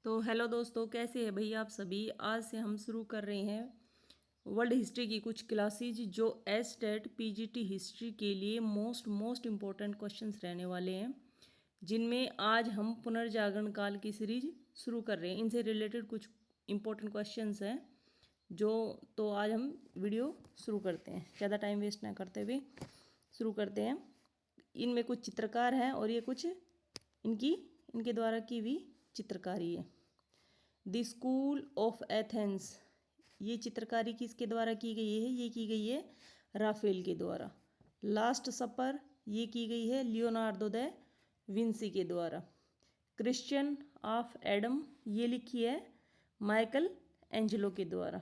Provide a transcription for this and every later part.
तो हेलो दोस्तों, कैसे हैं भैया आप सभी। आज से हम शुरू कर रहे हैं वर्ल्ड हिस्ट्री की कुछ क्लासेज जो एस्टेट पीजीटी हिस्ट्री के लिए मोस्ट इम्पोर्टेंट क्वेश्चंस रहने वाले हैं, जिनमें आज हम पुनर्जागरण काल की सीरीज शुरू कर रहे हैं। इनसे रिलेटेड कुछ इम्पोर्टेंट क्वेश्चंस हैं तो आज हम वीडियो शुरू करते हैं, ज़्यादा टाइम वेस्ट ना करते हुए शुरू करते हैं। इनमें कुछ चित्रकार हैं और ये कुछ इनके द्वारा की हुई चित्रकारी है। द स्कूल ऑफ एथेंस, ये चित्रकारी किसके द्वारा की गई है? ये की गई है राफेल के द्वारा। लास्ट सपर, ये की गई है लियोनार्डो द विंसी के द्वारा। क्रिश्चियन ऑफ एडम, ये लिखी है माइकल एंजेलो के द्वारा।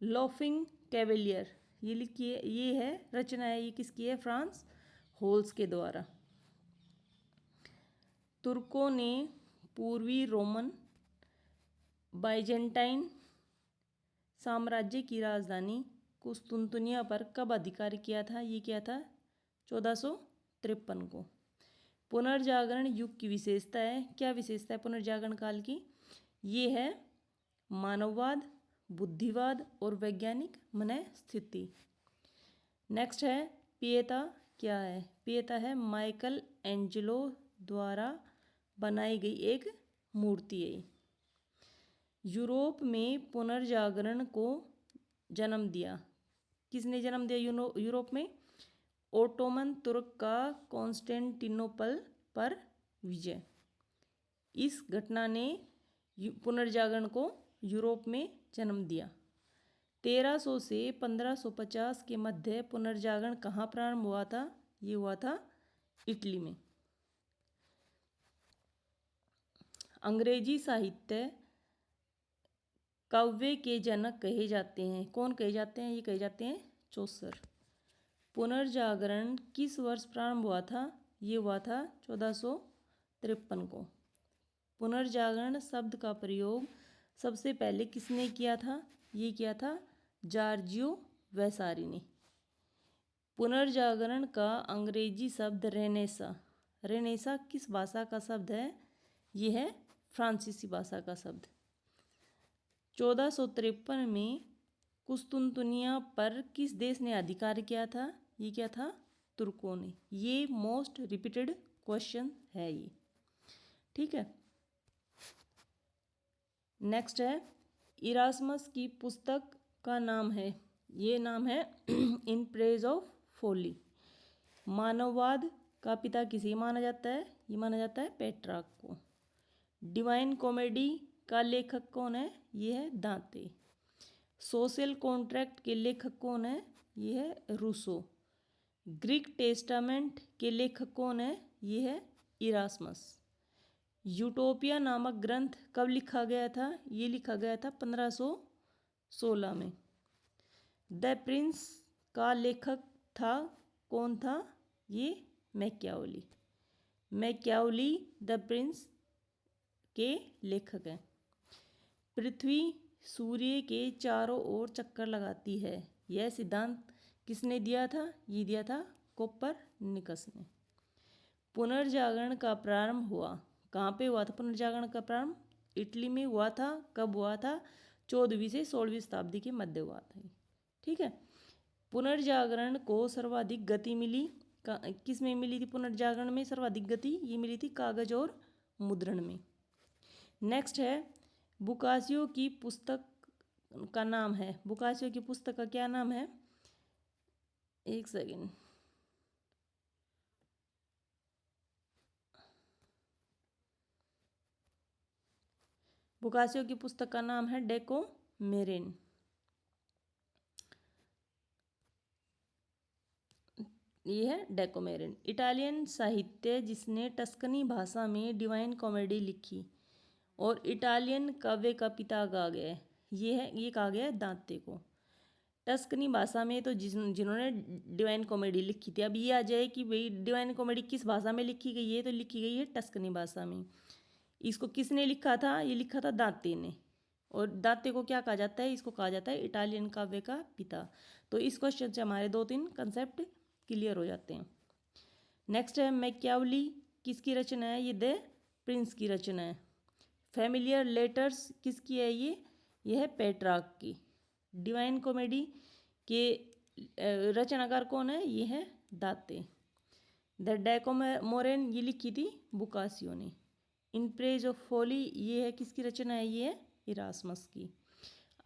लॉफिंग कैवेलियर, ये लिखी है, ये है रचना है, ये किसकी है? फ्रांस होल्स के द्वारा। तुर्कों ने पूर्वी रोमन बाइजेंटाइन साम्राज्य की राजधानी कुस्तुनतुनिया पर कब अधिकार किया था? ये किया था 1453 को। पुनर्जागरण युग की विशेषता है, क्या विशेषता है पुनर्जागरण काल की? ये है मानववाद, बुद्धिवाद और वैज्ञानिक मनःस्थिति। नेक्स्ट है पिएता, क्या है? पिएता है माइकल एंजेलो द्वारा बनाई गई एक मूर्ति है। यूरोप में पुनर्जागरण को जन्म दिया, किसने जन्म दिया यूरोप में? ओटोमन तुर्क का कॉन्स्टेंटिनोपल पर विजय। इस घटना ने पुनर्जागरण को यूरोप में जन्म दिया। 1300 से 1550 के मध्य पुनर्जागरण कहाँ प्रारंभ हुआ था? ये हुआ था इटली में। अंग्रेजी साहित्य काव्य के जनक कहे जाते हैं, कौन कहे जाते हैं? ये कहे जाते हैं चौसर। पुनर्जागरण किस वर्ष प्रारंभ हुआ था? ये हुआ था 1453 को। पुनर्जागरण शब्द का प्रयोग सबसे पहले किसने किया था? ये किया था जॉर्जियो वैसारी ने। पुनर्जागरण का अंग्रेजी शब्द रेनेसा, रेनेसा किस भाषा का शब्द है? ये है फ्रांसीसी भाषा का शब्द। 1453 में कुस्तुनतुनिया पर किस देश ने अधिकार किया था? ये क्या था? तुर्कों ने। ये मोस्ट रिपीटेड क्वेश्चन है ये, ठीक है। नेक्स्ट है इरास्मस की पुस्तक का नाम है, ये नाम है इन प्रेज ऑफ फोली। मानववाद का पिता किसे माना जाता है? ये माना जाता है पेट्रार्क को। डिवाइन कॉमेडी का लेखक कौन है? ये है दांते। सोशल कॉन्ट्रैक्ट के लेखक कौन है? ये है रूसो। ग्रीक टेस्टामेंट के लेखक कौन है? ये है इरास्मस। यूटोपिया नामक ग्रंथ कब लिखा गया था? ये लिखा गया था 1516 में। द प्रिंस का लेखक था, कौन था? ये मैकियावली। मैकियावली द प्रिंस के लेखक हैं। पृथ्वी सूर्य के चारों ओर चक्कर लगाती है, यह सिद्धांत किसने दिया था? ये दिया था कोपरनिकस ने। पुनर्जागरण का प्रारंभ हुआ, कहाँ पे हुआ था पुनर्जागरण का प्रारंभ? इटली में हुआ था। कब हुआ था? 14वीं से 16वीं शताब्दी के मध्य हुआ था, ठीक है। पुनर्जागरण को सर्वाधिक गति मिली, किस में मिली थी? पुनर्जागरण में सर्वाधिक गति ये मिली थी कागज और मुद्रण में। नेक्स्ट है बुकासियो की पुस्तक का नाम है, बुकासियो की पुस्तक का क्या नाम है? एक सेकेंड, बुकासियो की पुस्तक का नाम है डेकोमेरन। ये है डेकोमेरन। इटालियन साहित्य जिसने टस्कनी भाषा में डिवाइन कॉमेडी लिखी और इटालियन काव्य का पिता कहा गया है, ये कहा गया है दांते को। टस्कनी भाषा में तो जिन्होंने डिवाइन कॉमेडी लिखी थी, अब ये आ जाए कि भाई डिवाइन कॉमेडी किस भाषा में लिखी गई है, तो लिखी गई है टस्कनी भाषा में। इसको किसने लिखा था? ये लिखा था दांते ने। और दांते को क्या कहा जाता है? इसको कहा जाता है इटालियन काव्य का पिता। तो इस क्वेश्चन से हमारे 2-3 कंसेप्ट क्लियर हो जाते हैं। नेक्स्ट है मैकियावली किसकी रचना है? ये द प्रिंस की रचना है। फैमिलियर लेटर्स किसकी है ये है पेट्रार्क की। डिवाइन कॉमेडी के रचनाकार कौन है, ये है दाते। द डेकोमोरेन ये लिखी थी बुकासियो ने। इन प्रेज ऑफ फॉली ये है किसकी रचना है, ये है इरास्मस की।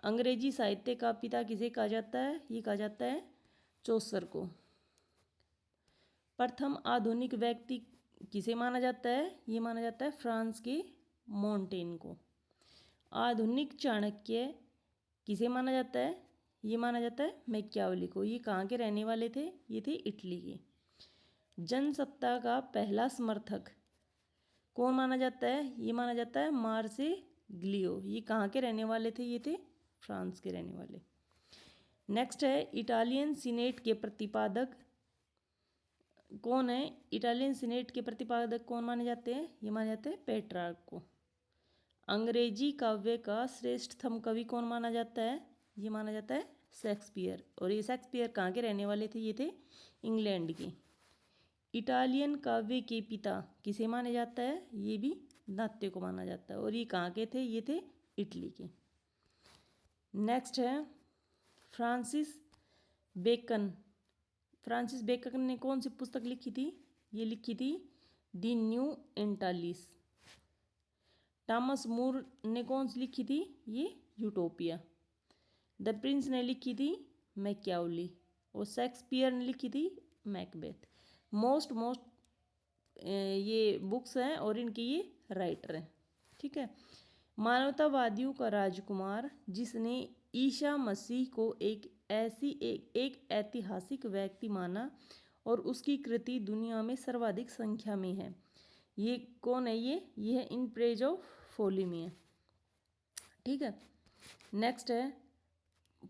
अंग्रेजी साहित्य का पिता किसे कहा जाता है, ये कहा जाता है चौसर को। प्रथम आधुनिक व्यक्ति किसे माना जाता है, ये माना जाता है फ्रांस के मोंटेन को। आधुनिक चाणक्य किसे माना जाता है, ये माना जाता है मैकियावेली को। ये कहाँ के रहने वाले थे, ये थे इटली के। जनसत्ता का पहला समर्थक कौन माना जाता है, ये माना जाता है मार्सिलियो। ये कहाँ के रहने वाले थे, ये थे फ्रांस के रहने वाले। नेक्स्ट है इटालियन सीनेट के प्रतिपादक कौन है, इटालियन सीनेट के प्रतिपादक कौन माने जाते हैं, ये माने जाते हैं पेट्रार्क को। अंग्रेजी काव्य का श्रेष्ठतम कवि कौन माना जाता है, ये माना जाता है शेक्सपियर। और ये शेक्सपियर कहाँ के रहने वाले थे, ये थे इंग्लैंड के। इटालियन काव्य के पिता किसे माना जाता है, ये भी दाते को माना जाता है। और ये कहाँ के थे, ये थे इटली के। नेक्स्ट है फ्रांसिस बेकन। फ्रांसिस बेकन ने कौन सी पुस्तक लिखी थी, ये लिखी थी दी न्यू एंटालिस। थॉमस मूर ने कौन सी लिखी थी, ये यूटोपिया। द प्रिंस ने लिखी थी मैकियावेली। और शेक्सपियर ने लिखी थी मैकबेथ। मोस्ट ये बुक्स हैं और इनके ये राइटर हैं, ठीक है। मानवतावादियों का राजकुमार जिसने ईसा मसीह को एक ऐतिहासिक व्यक्ति माना और उसकी कृति दुनिया में सर्वाधिक संख्या में है, ये कौन है, ये है इन प्रेज ऑफ फॉली में है, ठीक है। नेक्स्ट है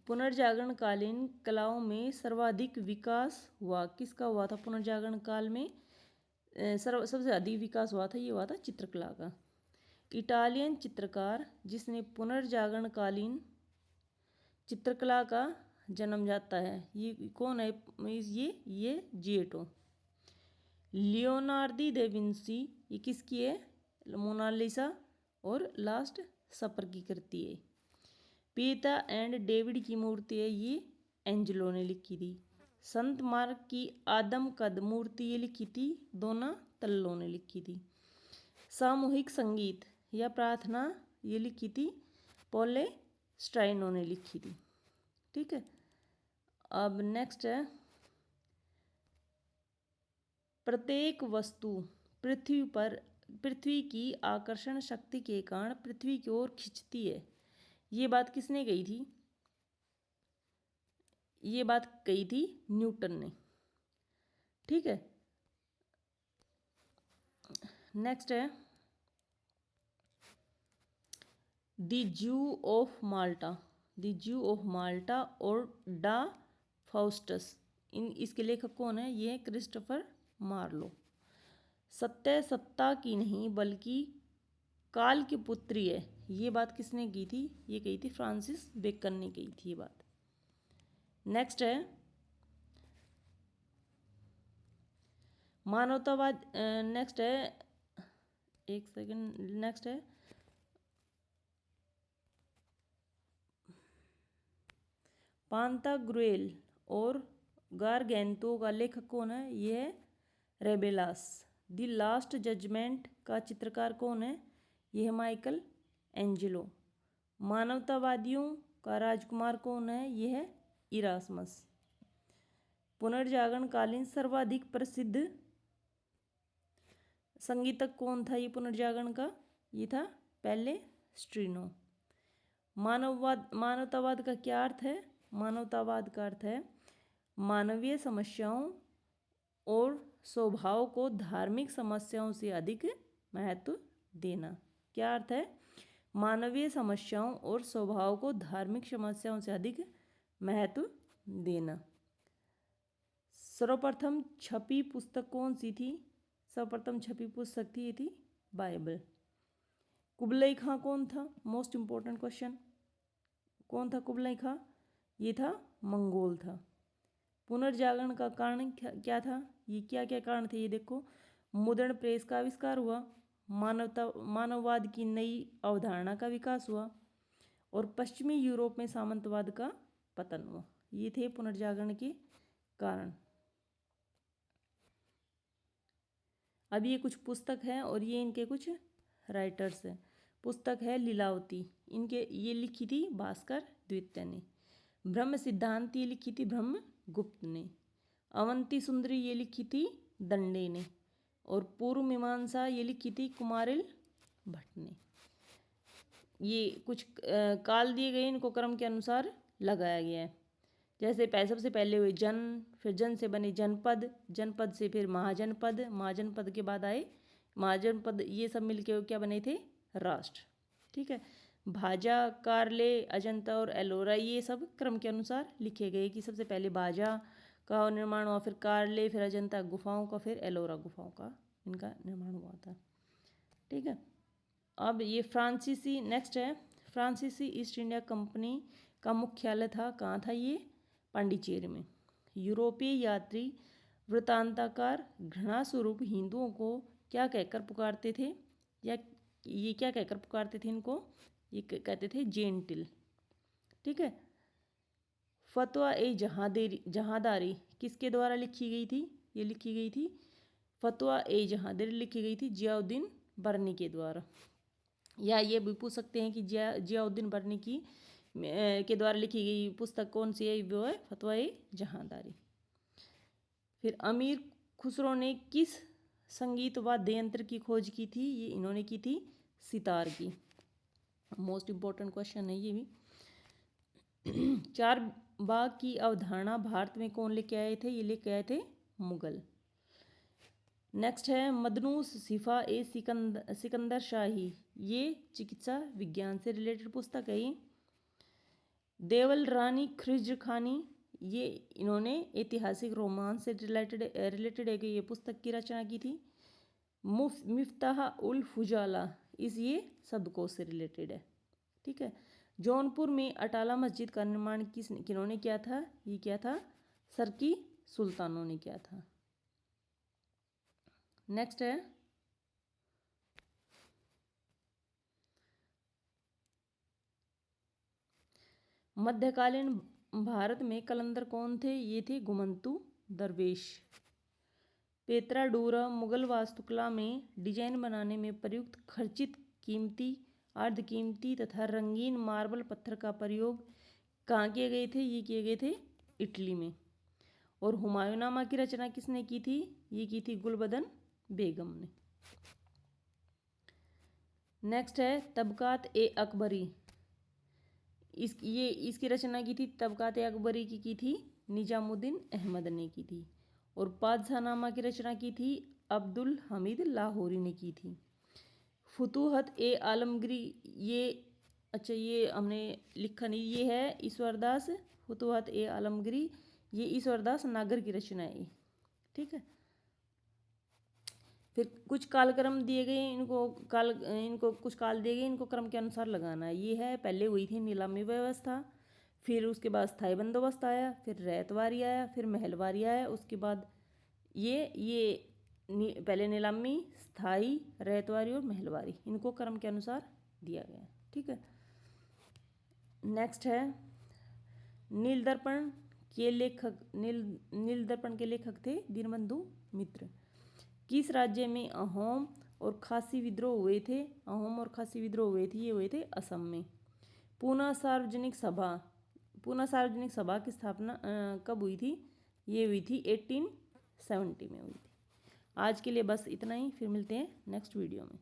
पुनर्जागरण कालीन कलाओं में सर्वाधिक विकास हुआ, किसका हुआ था पुनर्जागरण काल में, सबसे अधिक विकास हुआ था, ये हुआ था चित्रकला का। इटालियन चित्रकार जिसने पुनर्जागरणकालीन चित्रकला का जन्म जाता है, ये कौन है, ये जिएटो। लियोनार्दी दा विंसी ये किसकी है, मोनालिसा और लास्ट सपर की कृति है। पीता एंड डेविड की मूर्ति है, ये एंजेलो ने लिखी थी। संत मार्क की आदम कद मूर्ति ये लिखी थी दोनातल्लो ने लिखी थी। सामूहिक संगीत या प्रार्थना ये लिखी थी पोले स्ट्राइनो ने लिखी थी, ठीक है। अब नेक्स्ट है प्रत्येक वस्तु पृथ्वी की आकर्षण शक्ति के कारण पृथ्वी की ओर खिंचती है, ये बात किसने कही थी, ये बात कही थी न्यूटन ने, ठीक है। नेक्स्ट है the zoo of Malta. The zoo of माल्टा और डा फाउस्टस इसके लेखक कौन है, ये क्रिस्टोफर मार्लो। सत्य सत्ता की नहीं बल्कि काल की पुत्री है, ये बात किसने की थी, ये कही थी फ्रांसिस बेकन ने कही थी ये बात। नेक्स्ट है मानवतावाद। नेक्स्ट है एक सेकंड, नेक्स्ट है पांताग्रुएल और गारगेंतो का लेखक कौन है, ये है रेबेलास। द लास्ट जजमेंट का चित्रकार कौन है, ये है माइकल एंजेलो। मानवतावादियों का राजकुमार कौन है, ये है इरास्मस। पुनर्जागरणकालीन सर्वाधिक प्रसिद्ध संगीतक कौन था, ये पुनर्जागरण का, ये था पहले स्ट्रीनो। मानवतावाद का क्या अर्थ है, मानवतावाद का अर्थ है मानवीय समस्याओं और स्वभाव को धार्मिक समस्याओं से अधिक महत्व देना। क्या अर्थ है, मानवीय समस्याओं और स्वभाव को धार्मिक समस्याओं से अधिक महत्व देना। सर्वप्रथम छपी पुस्तक कौन सी थी, सर्वप्रथम छपी पुस्तक थी, ये थी बाइबल। कुबलई खां कौन था, मोस्ट इम्पोर्टेंट क्वेश्चन, कौन था कुबलई खां, ये था मंगोल था। पुनर्जागरण का कारण क्या था, ये क्या क्या कारण थे, ये देखो। मुद्रण प्रेस का आविष्कार हुआ, मानववाद की नई अवधारणा का विकास हुआ और पश्चिमी यूरोप में सामंतवाद का पतन हुआ। ये थे पुनर्जागरण के कारण। अब ये कुछ पुस्तक हैं और ये इनके कुछ राइटर्स हैं। पुस्तक है लीलावती, इनके ये लिखी थी भास्कर द्वितीय ने। ब्रह्म सिद्धांत ये लिखी थी ब्रह्मगुप्त ने। अवंती सुंदरी ये लिखी थी दंडे ने। और पूर्व मीमांसा ये लिखी थी कुमारिल भट्ट ने। ये कुछ काल दिए गए, इनको क्रम के अनुसार लगाया गया है। जैसे सबसे पहले हुए जन, फिर जन से बने जनपद, जनपद से फिर महाजनपद, महाजनपद के बाद आए महाजनपद, ये सब मिलके क्या बने थे, राष्ट्र। ठीक है। भाजा, कारले, अजंता और एलोरा ये सब क्रम के अनुसार लिखे गए कि सबसे पहले भाजा का निर्माण हुआ, फिर कारले, फिर अजंता गुफाओं का, फिर एलोरा गुफाओं का इनका निर्माण हुआ था। ठीक है। अब ये फ्रांसीसी नेक्स्ट है। फ्रांसीसी ईस्ट इंडिया कंपनी का मुख्यालय था, कहाँ था ये, पांडिचेरी में। यूरोपीय यात्री वृतांताकार घृणा स्वरूप हिंदुओं को क्या कहकर पुकारते थे, या ये क्या कहकर पुकारते थे इनको, ये कहते थे जेंटिल। ठीक है। फतवा ए जहादारी किसके द्वारा लिखी गई थी, ये लिखी गई थी, फतवा ए जहादारी लिखी गई थी जियाउद्दीन बरनी के द्वारा। या ये भी पूछ सकते हैं कि जियाउद्दीन बरनी की के द्वारा लिखी गई पुस्तक कौन सी है, वो है फतवा ए जहादारी। फिर अमीर खुसरो ने किस संगीत वाद्य यंत्र की खोज की थी, ये इन्होंने की थी सितार की। मोस्ट इम्पोर्टेंट क्वेश्चन है ये भी। चार बाग की अवधारणा भारत में कौन लेके आए थे, ये लेके आए थे मुगल। नेक्स्ट है मदनूस सिफा ए सिकंदर शाही, ये चिकित्सा विज्ञान से रिलेटेड पुस्तक है ये। देवल रानी खिज्र खानी, ये इन्होंने ऐतिहासिक रोमांस से रिलेटेड है कि ये पुस्तक की रचना की थी। मिफ्ताह उल फुजाला, इस ये शब्दकोश से रिलेटेड है। ठीक है। जौनपुर में अटाला मस्जिद का निर्माण किन्होंने किया था, ये क्या था, सरकी सुल्तानों ने किया था। नेक्स्ट है मध्यकालीन भारत में कलंदर कौन थे, ये थे घुमंतू दरवेश। पेत्राडूरा मुगल वास्तुकला में डिजाइन बनाने में प्रयुक्त खर्चित कीमती, अर्ध कीमती तथा रंगीन मार्बल पत्थर का प्रयोग कहाँ किए गए थे, ये किए गए थे इटली में। और हुमायूंनामा की रचना किसने की थी, ये की थी गुलबदन बेगम ने। नेक्स्ट है तबकात ए अकबरी, इसकी रचना की थी तबकात ए अकबरी की थी निजामुद्दीन अहमद ने की थी। और पादशाहनामा की रचना की थी अब्दुल हमीद लाहौरी ने की थी। फुतूहत ए आलमगीरी, ये अच्छा ये हमने लिखा नहीं, ये है ईश्वरदास, फुतूहत ए आलमगीरी ये ईश्वरदास नागर की रचना है। ठीक है। फिर कुछ कालक्रम दिए गए, इनको कुछ काल दिए गए, इनको क्रम के अनुसार लगाना है। ये है पहले हुई थी नीलामी व्यवस्था, फिर उसके बाद स्थायी बंदोबस्त आया, फिर रैयतवारी आया, फिर महलवारी आया, उसके बाद ये पहले नीलामी, स्थायी, रैयतवारी और महलवारी, इनको क्रम के अनुसार दिया गया। ठीक है। नेक्स्ट है नील दर्पण के लेखक थे दीनबंधु मित्र। किस राज्य में अहोम और खासी विद्रोह हुए थे, ये हुए थे असम में। पूना सार्वजनिक सभा की स्थापना कब हुई थी, ये हुई थी 1870 में हुई थी। आज के लिए बस इतना ही, फिर मिलते हैं नेक्स्ट वीडियो में।